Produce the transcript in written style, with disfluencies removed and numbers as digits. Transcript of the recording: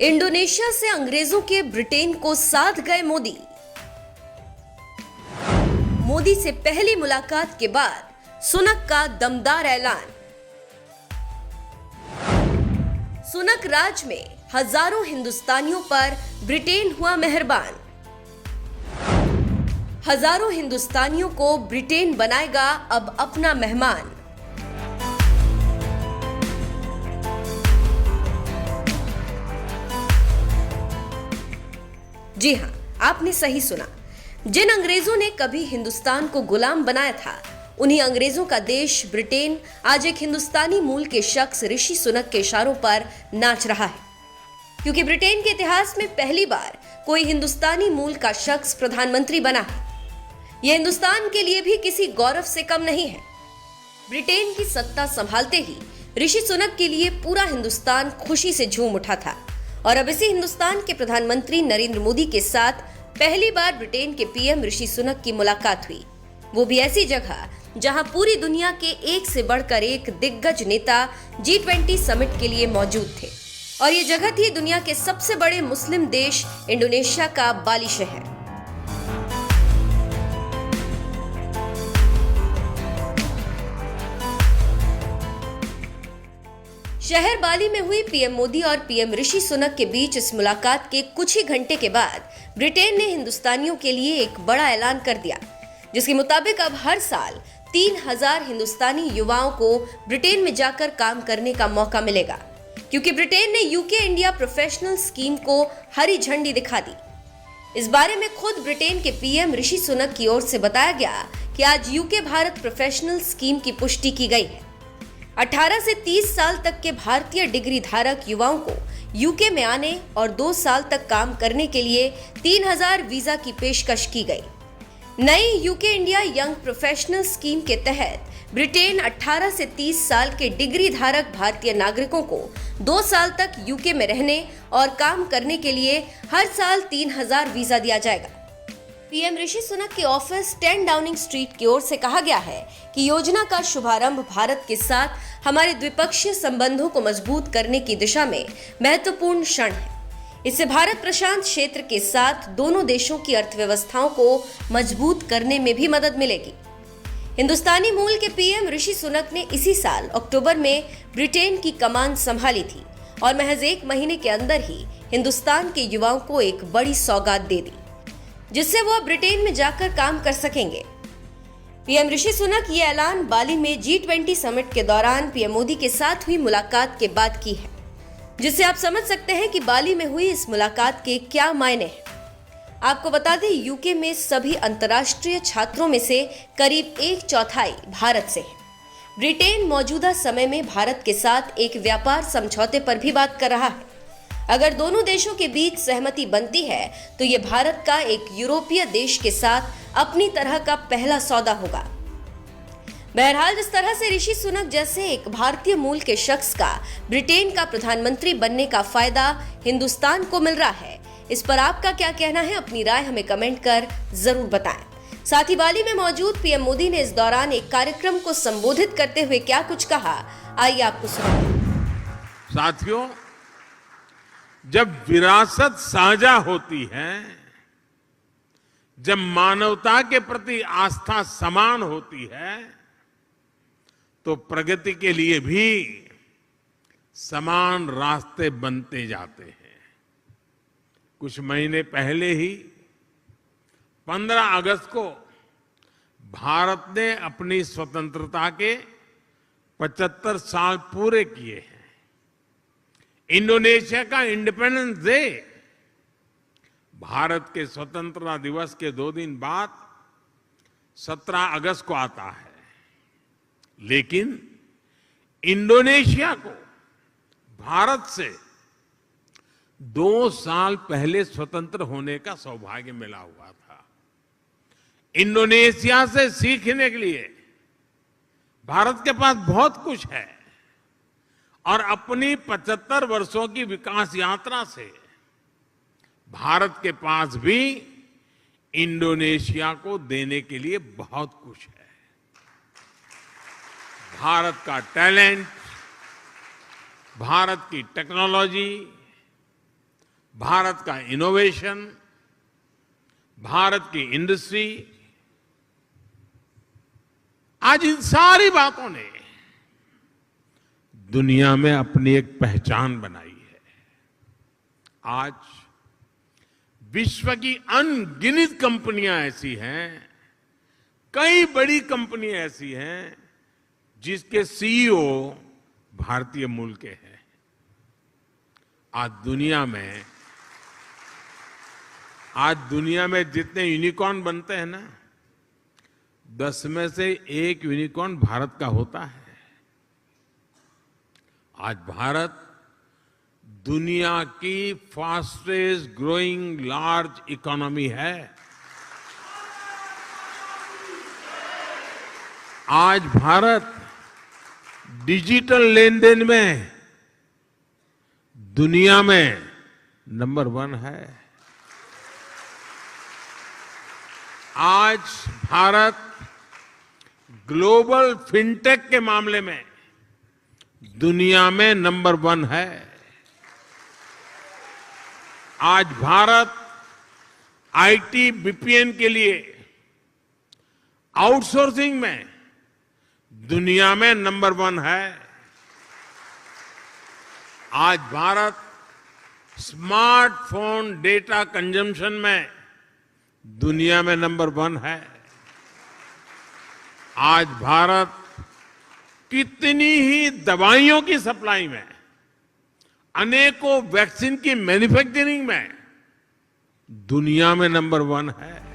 Indonesia से अंग्रेजों के ब्रिटेन को साथ गए मोदी। मोदी से पहली मुलाकात के बाद सुनक का दमदार ऐलान। सुनक राज में हजारों हिंदुस्तानियों पर ब्रिटेन हुआ मेहरबान। हजारों हिंदुस्तानियों को ब्रिटेन बनाएगा अब अपना मेहमान। जी हां, आपने सही सुना। जिन अंग्रेजों ने कभी हिंदुस्तान को गुलाम बनाया था, उन्हीं अंग्रेजों का देश ब्रिटेन आज एक हिंदुस्तानी मूल के शख्स ऋषि सुनक के इशारों पर नाच रहा है। क्योंकि ब्रिटेन के इतिहास में पहली बार कोई हिंदुस्तानी मूल का शख्स प्रधानमंत्री बना है। यह हिंदुस्तान के लिए भी किसी गौरव से कम नहीं है। ब्रिटेन की सत्ता संभालते ही ऋषि सुनक के लिए पूरा हिंदुस्तान खुशी से झूम उठा था। और अब इसी हिंदुस्तान के प्रधानमंत्री नरेंद्र मोदी के साथ पहली बार ब्रिटेन के पीएम ऋषि सुनक की मुलाकात हुई, वो भी ऐसी जगह जहां पूरी दुनिया के एक से बढ़कर एक दिग्गज नेता G20 समिट के लिए मौजूद थे। और ये जगह थी दुनिया के सबसे बड़े मुस्लिम देश इंडोनेशिया का बाली शहर। शहर बाली में हुई पीएम मोदी और पीएम ऋषि सुनक के बीच इस मुलाकात के कुछ ही घंटे के बाद ब्रिटेन ने हिंदुस्तानियों के लिए एक बड़ा ऐलान कर दिया, जिसके मुताबिक अब हर साल 3000 हिंदुस्तानी युवाओं को ब्रिटेन में जाकर काम करने का मौका मिलेगा। क्योंकि ब्रिटेन ने यूके इंडिया प्रोफेशनल स्कीम को हरी झंडी दिखा दी। इस बारे में खुद ब्रिटेन के पीएम ऋषि सुनक की ओर से बताया गया कि आज यूके भारत प्रोफेशनल स्कीम की पुष्टि की गई है। 18 से 30 साल तक के भारतीय डिग्री धारक युवाओं को यूके में आने और 2 साल तक काम करने के लिए 3000 वीजा की पेशकश की गई। नई UK India young professional scheme के तहत ब्रिटेन 18 से 30 साल के डिग्री धारक भारतीय नागरिकों को 2 साल तक यूके में रहने और काम करने के लिए हर साल 3000 वीजा दिया जाएगा। पीएम ऋषि सुनक के ऑफिस 10 डाउनिंग स्ट्रीट की ओर से कहा गया है कि योजना का शुभारंभ भारत के साथ हमारे द्विपक्षीय संबंधों को मजबूत करने की दिशा में महत्वपूर्ण क्षण है। इससे भारत प्रशांत क्षेत्र के साथ दोनों देशों की अर्थव्यवस्थाओं को मजबूत करने में भी मदद मिलेगी। हिंदुस्तानी मूल के पीएम ऋषि सुनक ने इसी साल अक्टूबर में ब्रिटेन की कमान संभाली थी और महज 1 महीने के अंदर ही हिंदुस्तान के युवाओं को एक बड़ी सौगात दे दी, जिससे वो ब्रिटेन में जाकर काम कर सकेंगे। पीएम ऋषि सुनक ये ऐलान बाली में G20 समिट के दौरान पीएम मोदी के साथ हुई मुलाकात के बाद की है, जिससे आप समझ सकते हैं कि बाली में हुई इस मुलाकात के क्या मायने हैं। आपको बता दें, यूके में सभी अंतर्राष्ट्रीय छात्रों में से करीब 1/4 भारत से है। ब्रिटेन मौजूदा समय में भारत के साथ एक व्यापार समझौते पर भी बात कर रहा है। अगर दोनों देशों के बीच सहमति बनती है तो ये भारत का एक यूरोपीय देश के साथ अपनी तरह का पहला सौदा होगा। बहरहाल, जिस तरह से ऋषि सुनक जैसे एक भारतीय मूल के शख्स का ब्रिटेन का प्रधानमंत्री बनने का फायदा हिंदुस्तान को मिल रहा है, इस पर आपका क्या कहना है? अपनी राय हमें कमेंट कर जरूर बताएं। साथ ही बाली में मौजूद पीएम मोदी ने इस दौरान एक कार्यक्रम को संबोधित करते हुए क्या कुछ कहा, आइए आपको सुनाएं। साथियों, जब विरासत साझा होती है, जब मानवता के प्रति आस्था समान होती है, तो प्रगति के लिए भी समान रास्ते बनते जाते हैं। कुछ महीने पहले ही 15 अगस्त को भारत ने अपनी स्वतंत्रता के 75 साल पूरे किए हैं। इंडोनेशिया का इंडिपेंडेंस डे भारत के स्वतंत्रता दिवस के 2 दिन बाद 17 अगस्त को आता है। लेकिन इंडोनेशिया को भारत से 2 साल पहले स्वतंत्र होने का सौभाग्य मिला हुआ था। इंडोनेशिया से सीखने के लिए भारत के पास बहुत कुछ है और अपनी 75 वर्षों की विकास यात्रा से भारत के पास भी इंडोनेशिया को देने के लिए बहुत कुछ है। भारत का टैलेंट, भारत की टेक्नोलॉजी, भारत का इनोवेशन, भारत की इंडस्ट्री, आज इन सारी बातों ने दुनिया में अपनी एक पहचान बनाई है। आज विश्व की अनगिनत कंपनियां ऐसी हैं, कई बड़ी कंपनियां ऐसी हैं जिसके सीईओ भारतीय मूल के हैं। आज दुनिया में जितने यूनिकॉर्न बनते हैं ना, 10 में से 1 यूनिकॉर्न भारत का होता है। आज भारत दुनिया की फास्टेस्ट ग्रोइंग लार्ज इकोनॉमी है। आज भारत डिजिटल लेन देन में दुनिया में नंबर 1 है। आज भारत ग्लोबल फिनटेक के मामले में दुनिया में नंबर 1 है। आज भारत आईटी बीपीएन के लिए आउटसोर्सिंग में दुनिया में नंबर 1 है। आज भारत स्मार्टफोन डेटा कंजम्पशन में दुनिया में नंबर 1 है। आज भारत कितनी ही दवाइयों की सप्लाई में, अनेकों वैक्सीन की मैन्युफैक्चरिंग में दुनिया में नंबर 1 है।